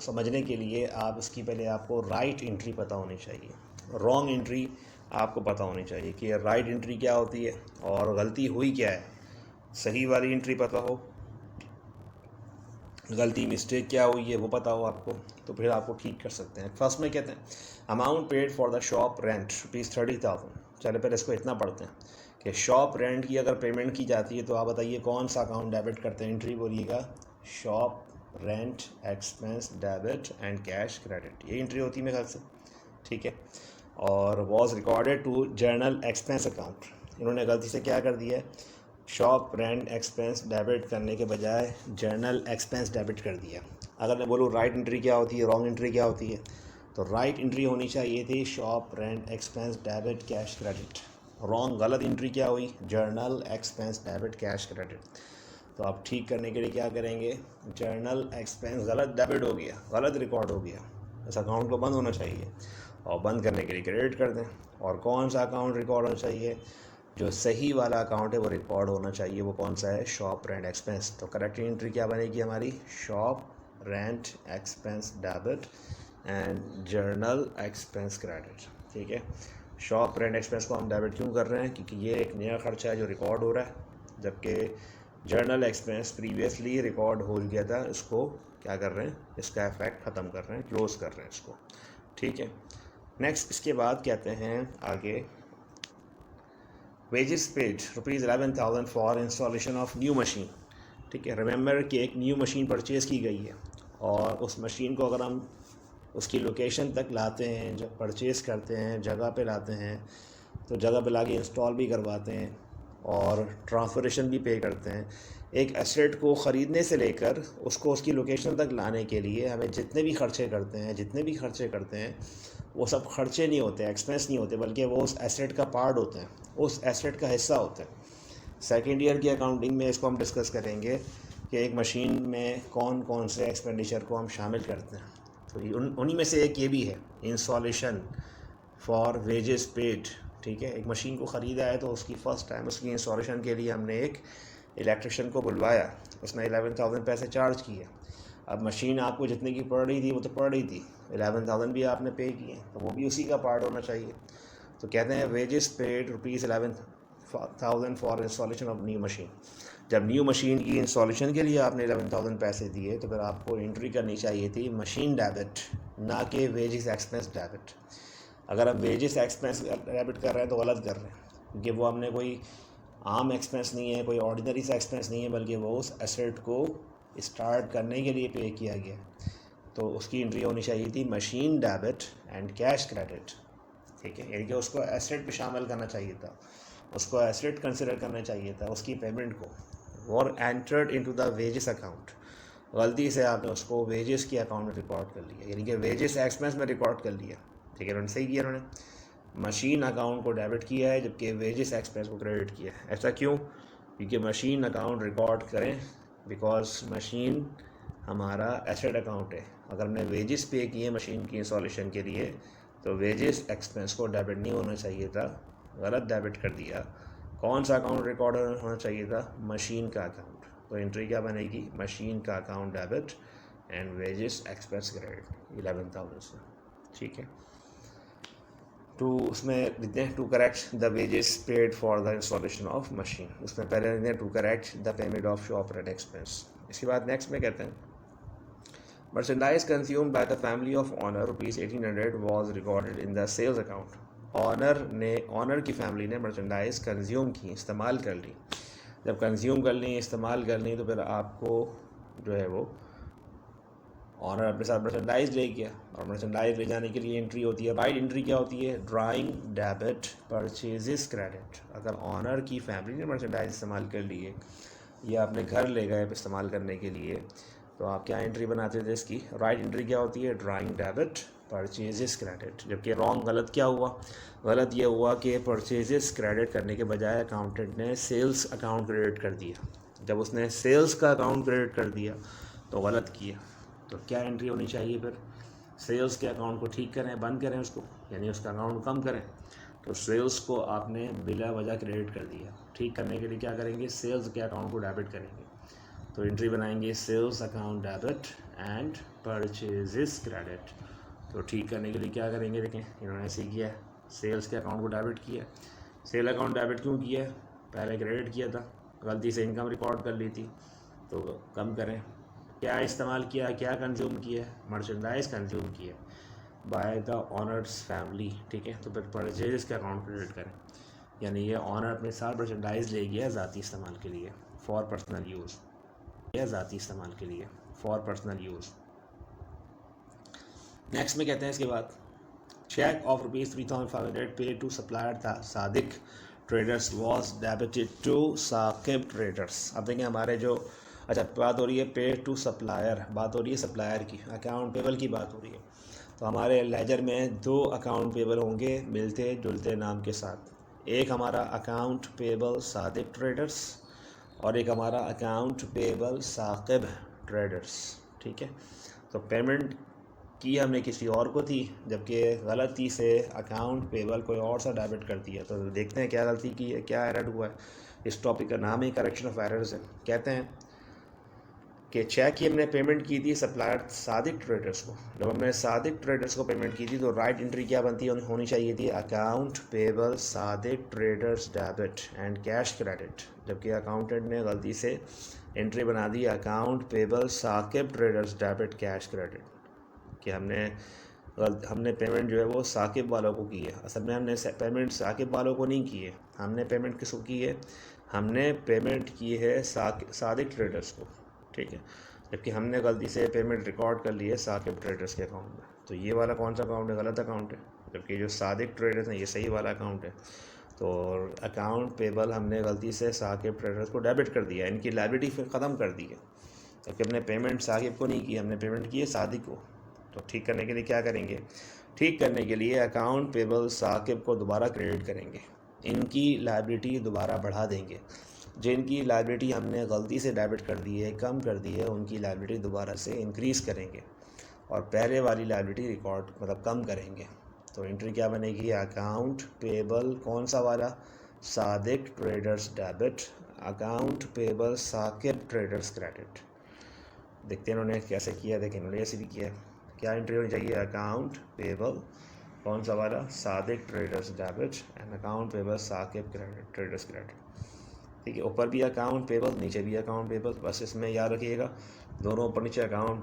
समझने के लिए आप इसकी पहले आपको राइट एंट्री पता होनी चाहिए, रॉन्ग एंट्री आपको पता होनी चाहिए कि राइट एंट्री क्या होती है और गलती हुई क्या है। सही वाली एंट्री पता हो, गलती मिस्टेक क्या हुई है वो पता हो आपको, तो फिर आपको ठीक कर सकते हैं। फर्स्ट में कहते हैं amount paid for the shop rent ₹30,000। चले पहले इसको इतना पढ़ते हैं कि शॉप रेंट की अगर पेमेंट की जाती है तो आप बताइए कौन सा अकाउंट डेबिट करते हैं। एंट्री बोलिएगा shop rent expense debit and cash credit, ये एंट्री होती है मेरे ख्याल से, ठीक है। और was recorded to journal expense account, इन्होंने गलती से क्या कर दिया है, शॉप रेंट एक्सपेंस डेबिट करने के बजाय जर्नल एक्सपेंस डेबिट कर दिया। अगर मैं बोलूँ राइट एंट्री क्या होती है, रॉन्ग एंट्री क्या होती है, तो राइट एंट्री होनी चाहिए थी shop rent expense debit cash credit. Wrong गलत एंट्री क्या हुई, journal expense debit cash credit. तो आप ठीक करने के लिए क्या करेंगे, जर्नल एक्सपेंस गलत डेबिट हो गया, गलत रिकॉर्ड हो गया, इस अकाउंट को बंद होना चाहिए और बंद करने के लिए क्रेडिट कर दें। और कौन सा अकाउंट रिकॉर्ड होना चाहिए, जो सही वाला अकाउंट है वो रिकॉर्ड होना चाहिए, वो कौन सा है, शॉप रेंट एक्सपेंस। तो करेक्ट एंट्री क्या बनेगी हमारी, shop rent expense debit and journal expense credit, ठीक है। शॉप रेंट एक्सपेंस को हम डेबिट क्यों कर रहे हैं, क्योंकि ये एक नया खर्चा है जो रिकॉर्ड हो रहा है, जबकि जर्नल एक्सपेंस प्रीवियसली रिकॉर्ड हो गया था, इसको क्या कर रहे हैं, इसका इफेक्ट ख़त्म कर रहे हैं, क्लोज कर रहे हैं इसको, ठीक है। नेक्स्ट इसके बाद कहते हैं आगे wages paid ₹11,000 for installation of new machine, ठीक है। रिमेंबर कि एक न्यू मशीन परचेज़ की गई है और उस मशीन को अगर हम उसकी लोकेशन तक लाते हैं, जब परचेज़ करते हैं जगह पे लाते हैं, तो जगह पे लाके इंस्टॉल भी करवाते हैं और ट्रांसपोर्टेशन भी पे करते हैं। एक एसेट को ख़रीदने से लेकर उसको उसकी लोकेशन तक लाने के लिए हमें जितने भी खर्चे करते हैं वो सब खर्चे नहीं होते, एक्सपेंस नहीं होते, बल्कि वो उस एसेट का पार्ट होते हैं, उस एसेट का हिस्सा होते हैं। सेकेंड ईयर की अकाउंटिंग में इसको हम डिस्कस करेंगे कि एक मशीन में कौन कौन से एक्सपेंडिचर को हम शामिल करते हैं। तो उन्हीं में से एक ये भी है, इंस्टॉलेशन फॉर वेजेस पेड, ठीक है। एक मशीन को ख़रीदा है तो उसकी फ़र्स्ट टाइम उसकी इंस्टॉलेशन के लिए हमने एक इलेक्ट्रिशियन को बुलवाया, उसने 11,000 पैसे चार्ज किए। अब मशीन आपको जितने की पड़ रही थी वो तो पड़ रही थी, 11,000 भी आपने पे किए, तो वो भी उसी का पार्ट होना चाहिए। तो कहते हैं wages paid ₹11,000 for installation of new machine. जब न्यू मशीन की इंस्टॉलेशन के लिए आपने 11,000 पैसे दिए तो फिर आपको एंट्री करनी चाहिए थी मशीन डेबिट, ना कि वेजेस एक्सपेंस डेबिट। अगर आप वेजेस एक्सपेंस डेबिट कर रहे हैं तो गलत कर रहे हैं, क्योंकि वो हमने कोई आम एक्सपेंस नहीं है, कोई ऑर्डिनरी सा एक्सपेंस नहीं है, बल्कि वो उस एसेट को स्टार्ट करने के लिए पे किया गया। तो उसकी एंट्री होनी चाहिए थी machine debit and cash credit, ठीक है। यानी कि उसको एसेट पे शामिल करना चाहिए था, उसको एसेट कंसिडर करना चाहिए था, उसकी पेमेंट को, और entered into the wages account. गलती से आपने उसको वेजेस के अकाउंट में रिकॉर्ड कर लिया, यानी कि वेजेस एक्सपेंस में रिकॉर्ड कर लिया, ठीक है। उन्होंने सही किया, उन्होंने मशीन अकाउंट को डेबिट किया है जबकि वेजेस एक्सपेंस को क्रेडिट किया है। ऐसा क्यों, क्योंकि मशीन अकाउंट रिकॉर्ड करें, बिकॉज मशीन हमारा एसेट अकाउंट है। अगर हमने वेजेस पे किए मशीन की इंस्टॉलेशन के लिए तो वेजेस एक्सपेंस को डेबिट नहीं होना चाहिए था, गलत डेबिट कर दिया। कौन सा अकाउंट रिकॉर्ड होना चाहिए था, मशीन का अकाउंट। तो एंट्री क्या बनेगी, मशीन का account debit and wages expense credit 11,000 से, ठीक है। टू उसमें लिखते हैं to correct the wages paid for the installation of machine, उसमें पहले लिखते हैं to correct the payment of shop rent expense. इसके बाद नेक्स्ट में कहते हैं merchandise consumed by the family of owner ₹1,800 was recorded in the sales account. Owner की फैमिली ने मर्चेंडाइज कंज्यूम की, इस्तेमाल कर ली। जब कंज्यूम कर ली, इस्तेमाल कर ली, तो फिर आपको जो है वो ऑनर अपने साथ मर्चेंडाइज ले गया, और मर्चेंडाइज ले जाने के लिए एंट्री होती है, राइट एंट्री क्या होती है, ड्राइंग डेबिट परचेजेस क्रेडिट। अगर ऑनर की फैमिली ने मर्चेंडाइज इस्तेमाल कर लिए या अपने घर ले गए इस्तेमाल करने के लिए, तो आप क्या एंट्री बनाते थे इसकी, राइट एंट्री क्या होती है, ड्राइंग डेबिट परचेजेस क्रेडिट। जबकि रॉन्ग गलत क्या हुआ, गलत ये हुआ कि परचेजेस क्रेडिट करने के बजाय अकाउंटेंट ने सेल्स अकाउंट क्रेडिट कर दिया। जब उसने सेल्स का अकाउंट क्रेडिट कर दिया तो गलत किया। तो क्या एंट्री होनी चाहिए फिर, सेल्स के अकाउंट को ठीक करें, बंद करें उसको, यानी उसका अकाउंट कम करें। तो सेल्स को आपने बिला वजह क्रेडिट कर दिया, ठीक करने के लिए क्या करेंगे, सेल्स के अकाउंट को डेबिट करेंगे। तो एंट्री बनाएंगे sales account debit and purchases credit. तो ठीक करने के लिए क्या करेंगे, देखें इन्होंने ऐसे किया है, सेल्स के अकाउंट को डेबिट किया। सेल अकाउंट डेबिट क्यों किया है, पहले क्रेडिट किया था, गलती से इनकम रिकॉर्ड कर ली थी, तो कम करें। क्या इस्तेमाल किया, क्या कंज्यूम किया, मर्चेंडाइज कंज्यूम किया बाय द ऑनर्स फैमिली, ठीक है। तो फिर परचेज के अकाउंट क्रेडिट करें, यानी ये ऑनर अपने साथ मर्चेंडाइज ले गया ज़ाती इस्तेमाल के लिए फॉर पर्सनल यूज़, या ज़ाती इस्तेमाल के लिए फॉर पर्सनल यूज़। नेक्स्ट में कहते हैं इसके बाद check of ₹3,500 pay to supplier Sadiq traders was debited to Saqib traders. अब देखें हमारे जो अच्छा बात हो रही है पे टू सप्लायर, बात हो रही है सप्लायर की, अकाउंट पेबल की बात हो रही है। तो हमारे लेजर में 2 अकाउंट पेबल होंगे मिलते जुलते नाम के साथ, एक हमारा अकाउंट पेबल सादिक ट्रेडर्स और एक हमारा अकाउंट पेबल साकिब ट्रेडर्स, ठीक है। तो पेमेंट की हमने किसी और को थी, जबकि गलती से अकाउंट पेबल कोई और सा डेबिट कर दिया। तो देखते हैं क्या गलती की है, क्या एरर हुआ है। इस टॉपिक का नाम ही करेक्शन ऑफ एरर्स है। कहते हैं कि चेक की हमने पेमेंट की थी सप्लायर सादिक ट्रेडर्स को। जब हमने सादिक ट्रेडर्स को पेमेंट की थी तो राइट एंट्री क्या बनती होनी चाहिए थी, account payable Sadiq traders debit and cash credit, जबकि अकाउंटेंट ने गलती से एंट्री बना दी account payable Saqib traders debit cash credit, कि हमने पेमेंट जो है वो साकिब वालों को की है। असल में हमने पेमेंट साकिब वालों को नहीं की है, हमने पेमेंट किसको की है, हमने पेमेंट की है सादिक ट्रेडर्स को, ठीक है। जबकि हमने गलती से पेमेंट रिकॉर्ड कर ली है साकिब ट्रेडर्स के अकाउंट में। तो ये वाला कौन सा अकाउंट है, गलत अकाउंट है, जबकि जो सादिक ट्रेडर्स हैं ये सही वाला अकाउंट है। तो अकाउंट पेबल हमने गलती से साकिब ट्रेडर्स को डेबिट कर दिया, इनकी लायबिलिटी फिर ख़त्म कर दी है, जबकि हमने पेमेंट साकिब को नहीं की, हमने पेमेंट की है सादिक को। तो ठीक करने के लिए क्या करेंगे, ठीक करने के लिए अकाउंट पेबल साकिब को दोबारा क्रेडिट करेंगे, इनकी लायबिलिटी दोबारा बढ़ा देंगे। जिनकी लायबिलिटी हमने गलती से डेबिट कर दी है, कम कर दी है, उनकी लायबिलिटी दोबारा से इंक्रीज़ करेंगे और पहले वाली लायबिलिटी रिकॉर्ड मतलब कम करेंगे। तो एंट्री क्या बनेगी, अकाउंट पेबल कौन सा वाला, Sadiq traders debit, account payable Saqib traders credit. देखते हैं इन्होंने कैसे किया, देखें इन्होंने ऐसे भी किया। क्या एंट्री होनी चाहिए, अकाउंट पेबल कौन सा वाला, Sadiq traders debit and account payable Saqib credit traders credit, ठीक है। ऊपर भी अकाउंट पेबल, नीचे भी अकाउंट पेबल, बस इसमें याद रखिएगा दोनों ऊपर नीचे अकाउंट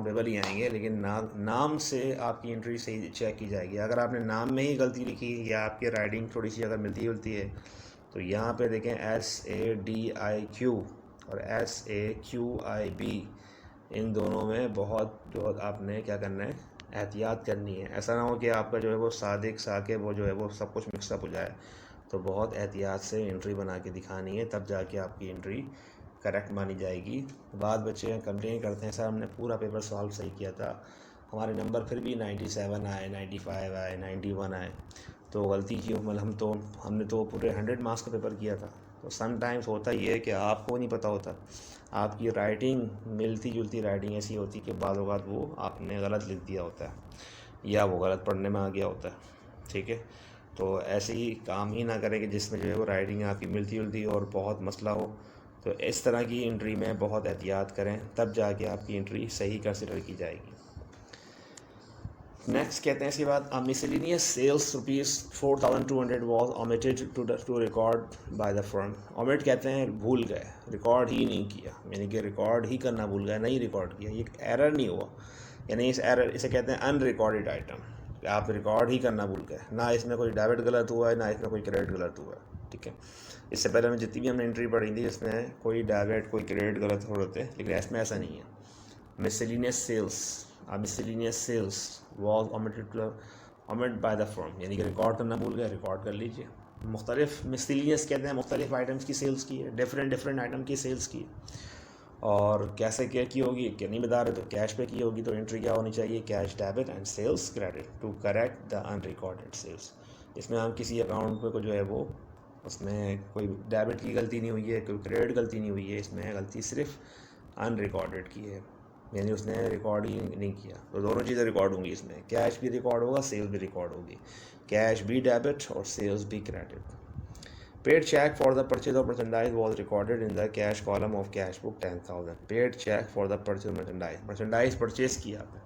पेबल ही आएंगे, लेकिन नाम से आपकी एंट्री सही चेक की जाएगी। अगर आपने नाम में ही गलती लिखी या आपकी राइटिंग थोड़ी सी अगर मिलती जुलती है, तो यहाँ पे देखें SADIQ और SAQIB, इन दोनों में बहुत जो आपने क्या करना है, एहतियात करनी है। ऐसा ना हो कि आपका जो है वो सादिक साकिब वो जो है वो सब कुछ मिक्सअप हो जाए। तो बहुत एहतियात से एंट्री बना के दिखानी है, तब जाके आपकी एंट्री करेक्ट मानी जाएगी। बाद बच्चे कंप्लेन करते हैं सर हमने पूरा पेपर सॉल्व सही किया था, हमारे नंबर फिर भी 97 आए, 95 आए, 91 आए, तो गलती क्यों, मतलब हमने तो पूरे 100 मार्क्स का पेपर किया था। तो समटाइम्स होता ही है कि आपको नहीं पता होता, आपकी राइटिंग मिलती जुलती राइटिंग ऐसी होती कि बाद वक़्त वो आपने गलत लिख दिया होता है या वो गलत पढ़ने में आ गया होता है, ठीक है। तो ऐसे ही काम ही ना करें कि जिसमें जो है वो राइटिंग आपकी मिलती जुलती और बहुत मसला हो। तो इस तरह की एंट्री में बहुत एहतियात करें, तब जाके आपकी एंट्री सही कंसिडर की जाएगी। नेक्स्ट कहते हैं इसके बाद miscellaneous sales ₹4,200 was omitted to record by the firm. Omit कहते हैं भूल गए, रिकॉर्ड ही नहीं किया, यानी कि रिकॉर्ड ही करना भूल गए, नहीं रिकॉर्ड किया, ये एरर नहीं हुआ, यानी इसे कहते हैं अनरिकॉर्डेड आइटम, कि आप रिकॉर्ड ही करना भूल गए, ना इसमें कोई डेबिट गलत हुआ है ना इसमें कोई क्रेडिट गलत हुआ है, ठीक है। इससे पहले हमें जितनी भी हमने एंट्री पढ़ी थी इसमें कोई डेबिट कोई क्रेडिट गलत हो रहे थे, लेकिन इसमें ऐसा नहीं है। Miscellaneous sales was omitted by the firm, यानी कि रिकॉर्ड करना भूल गए, रिकॉर्ड कर लीजिए। मुख्तलिफ मिसलेनियस कहते हैं मुख्तलिफ आइटम्स की सेल्स की है, डिफरेंट आइटम की सेल्स की, और कैसे क्या की होगी क्या नहीं बता रहे, तो कैश पे की होगी। तो एंट्री क्या होनी चाहिए, cash debit and sales credit to correct the unrecorded sales. इसमें हम किसी अकाउंट पे को जो है वो उसमें कोई डेबिट की गलती नहीं हुई है, कोई क्रेडिट गलती नहीं हुई है, इसमें गलती सिर्फ अनरिकॉर्डेड की है, यानी उसने रिकॉर्ड ही नहीं किया। तो दोनों चीज़ें रिकॉर्ड होंगी इसमें, कैश भी रिकॉर्ड होगा, सेल्स भी रिकॉर्ड होगी, कैश भी डेबिट और सेल्स भी credit. Paid cheque for the purchase of merchandise was recorded in the cash column of cash book 10,000। Paid cheque for the purchase merchandise purchase किया आपने।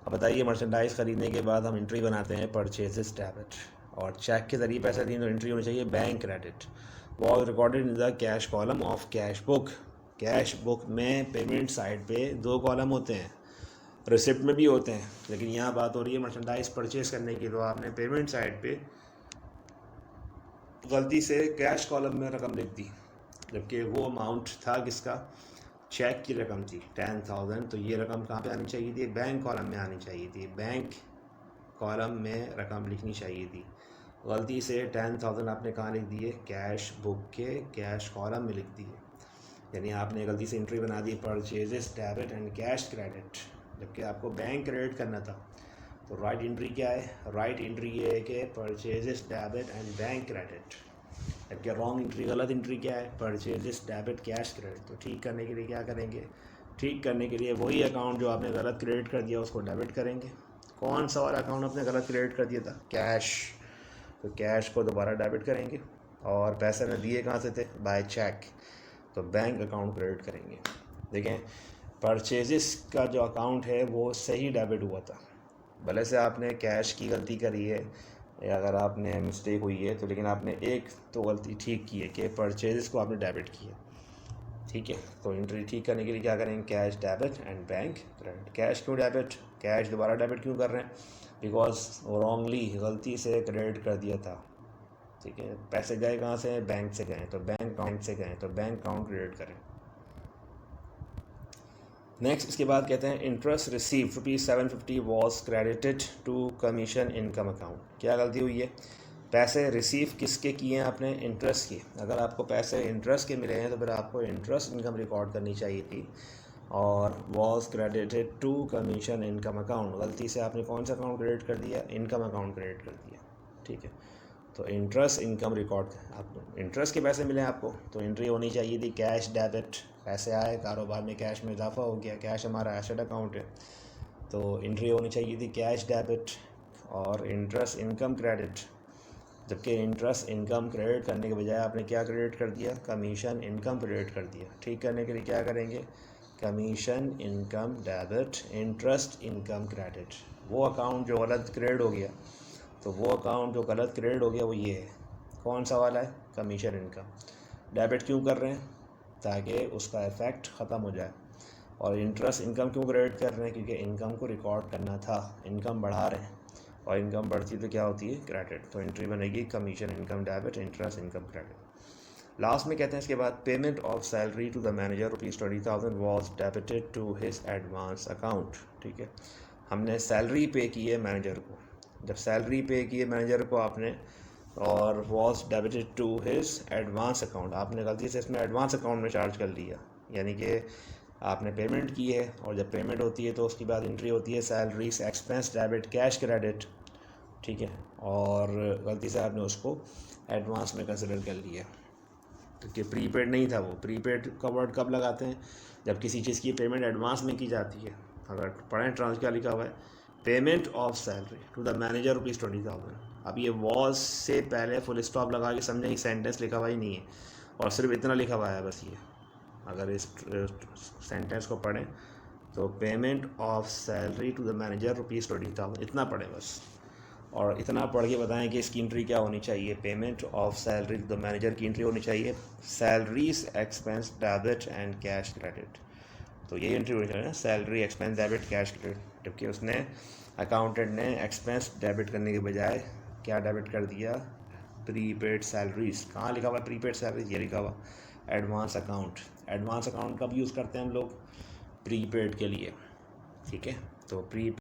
अब बताइए मर्चेंडाइज ख़रीदने के बाद हम एंट्री बनाते हैं परचेजेस डेबिट, और चेक के ज़रिए पैसा दिए तो एंट्री होनी चाहिए bank credit. Was recorded in the cash column of cash book. Cash book में पेमेंट साइड पे 2 कॉलम होते हैं, रिसिप्ट में भी होते हैं, लेकिन यहाँ बात हो रही है मर्चेंडाइज परचेज करने की, तो आपने पेमेंट साइड पे गलती से कैश कॉलम में रकम लिख दी, जबकि वो अमाउंट था किसका, चेक की रकम थी 10,000। तो ये रकम कहाँ पे आनी चाहिए थी, बैंक कॉलम में आनी चाहिए थी, बैंक कॉलम में रकम लिखनी चाहिए थी। गलती से 10,000 आपने कहाँ लिख दिए, कैश बुक के कैश कॉलम में लिख दिए, यानी आपने गलती से एंट्री बना दी purchases debit and cash credit, जबकि आपको बैंक क्रेडिट करना था। तो राइट एंट्री क्या है, राइट एंट्री ये है कि purchases debit and bank credit, जबकि रॉन्ग एंट्री, गलत एंट्री क्या है, परचेजेस डेबिट कैश क्रेडिट। तो ठीक करने के लिए क्या करेंगे, ठीक करने के लिए वही अकाउंट जो आपने गलत क्रेडिट कर दिया उसको डेबिट करेंगे। कौन सा वाला अकाउंट आपने गलत क्रेडिट कर दिया था, कैश, तो कैश को दोबारा डेबिट करेंगे। और पैसे में दिए कहाँ से थे, बाय चेक, तो बैंक अकाउंट क्रेडिट करेंगे। देखें परचेजेस का जो अकाउंट है वो सही डेबिट हुआ था, भले से आपने कैश की गलती करी है या अगर आपने मिस्टेक हुई है तो, लेकिन आपने एक तो गलती ठीक की है कि परचेजेस को आपने डेबिट किया, ठीक है। तो एंट्री ठीक करने के लिए क्या करेंगे, cash debit and bank credit. Cash क्यों डेबिट, कैश दोबारा डेबिट क्यों कर रहे हैं, बिकॉज रॉन्गली गलती से क्रेडिट कर दिया था, ठीक है। पैसे गए कहाँ से, बैंक से गए, तो बैंक अकाउंट से गए, तो बैंक अकाउंट क्रेडिट करें। नेक्स्ट इसके बाद कहते हैं interest receive ₹750 was credited to commission income account. क्या गलती हुई है, पैसे रिसीव किसके किए हैं आपने, इंटरेस्ट की। अगर आपको पैसे इंटरेस्ट के मिले हैं तो फिर आपको इंटरेस्ट इनकम रिकॉर्ड करनी चाहिए थी, और was credited to commission income account, गलती से आपने कौन सा अकाउंट क्रेडिट कर दिया, इनकम अकाउंट क्रेडिट कर दिया, ठीक है। तो इंटरेस्ट इनकम रिकॉर्ड, आपको इंटरेस्ट के पैसे मिले आपको, तो एंट्री होनी चाहिए थी कैश डेबिट, पैसे आए कारोबार में, कैश में इजाफा हो गया, कैश हमारा एसेट अकाउंट है, तो एंट्री होनी चाहिए थी कैश डेबिट और इंटरेस्ट इनकम क्रेडिट, जबकि इंटरेस्ट इनकम क्रेडिट करने के बजाय आपने क्या क्रेडिट कर दिया, कमीशन इनकम क्रेडिट कर दिया। ठीक करने के लिए क्या करेंगे, commission income debit, interest income credit. वो अकाउंट जो गलत क्रेडिट हो गया, तो वो अकाउंट जो गलत क्रेडिट हो गया वो ये है, कौन सा वाला है, कमीशन इनकम। डेबिट क्यों कर रहे हैं, ताकि उसका इफ़ेक्ट ख़त्म हो जाए। और इंटरेस्ट इनकम क्यों क्रेडिट कर रहे हैं, क्योंकि इनकम को रिकॉर्ड करना था, इनकम बढ़ा रहे हैं, और इनकम बढ़ती तो क्या होती है, क्रेडिट। तो एंट्री बनेगी commission income debit, interest income credit. Last में कहते हैं इसके बाद payment of salary to the manager ₹20,000 was debited to his advance account. ठीक है, हमने सैलरी पे की है मैनेजर को, जब सैलरी पे की है मैनेजर को आपने, और was debited to his advance account, आपने गलती से इसमें एडवांस अकाउंट में चार्ज कर लिया, यानी कि आपने पेमेंट की है, और जब पेमेंट होती है तो उसके बाद एंट्री होती है salaries expense debit cash credit, ठीक है, और गलती से आपने उसको एडवांस में कंसिडर कर लिया, क्योंकि प्रीपेड नहीं था वो। प्रीपेड का वर्ड कब लगाते हैं, जब किसी चीज़ की पेमेंट एडवांस में की जाती है। अगर पढ़ें ट्रांस क्या लिखा हुआ है, payment of salary to the manager ₹20,000। अब ये वॉज से पहले फुल स्टॉप लगा के समझें, ये सेंटेंस लिखा हुआ ही नहीं है, और सिर्फ इतना लिखा हुआ है बस ये। अगर इस सेंटेंस को पढ़ें तो payment of salary to the manager ₹20,000, इतना पढ़ें बस, और इतना पढ़ के बताएं कि इसकी एंट्री क्या होनी चाहिए, payment of salary to the manager की एंट्री होनी चाहिए salaries expense debit and cash credit. तो ये एंट्री होनी चाहिए, salary expense debit cash credit, जबकि उसने अकाउंटेंट ने एक्सपेंस डेबिट करने के बजाय क्या डेबिट कर दिया, प्रीपेड सैलरीज। कहाँ लिखा हुआ प्रीपेड सैलरीज, ये लिखा हुआ एडवांस अकाउंट। एडवांस अकाउंट कब यूज़ करते हैं हम लोग, प्रीपेड के लिए, ठीक है। तो प्री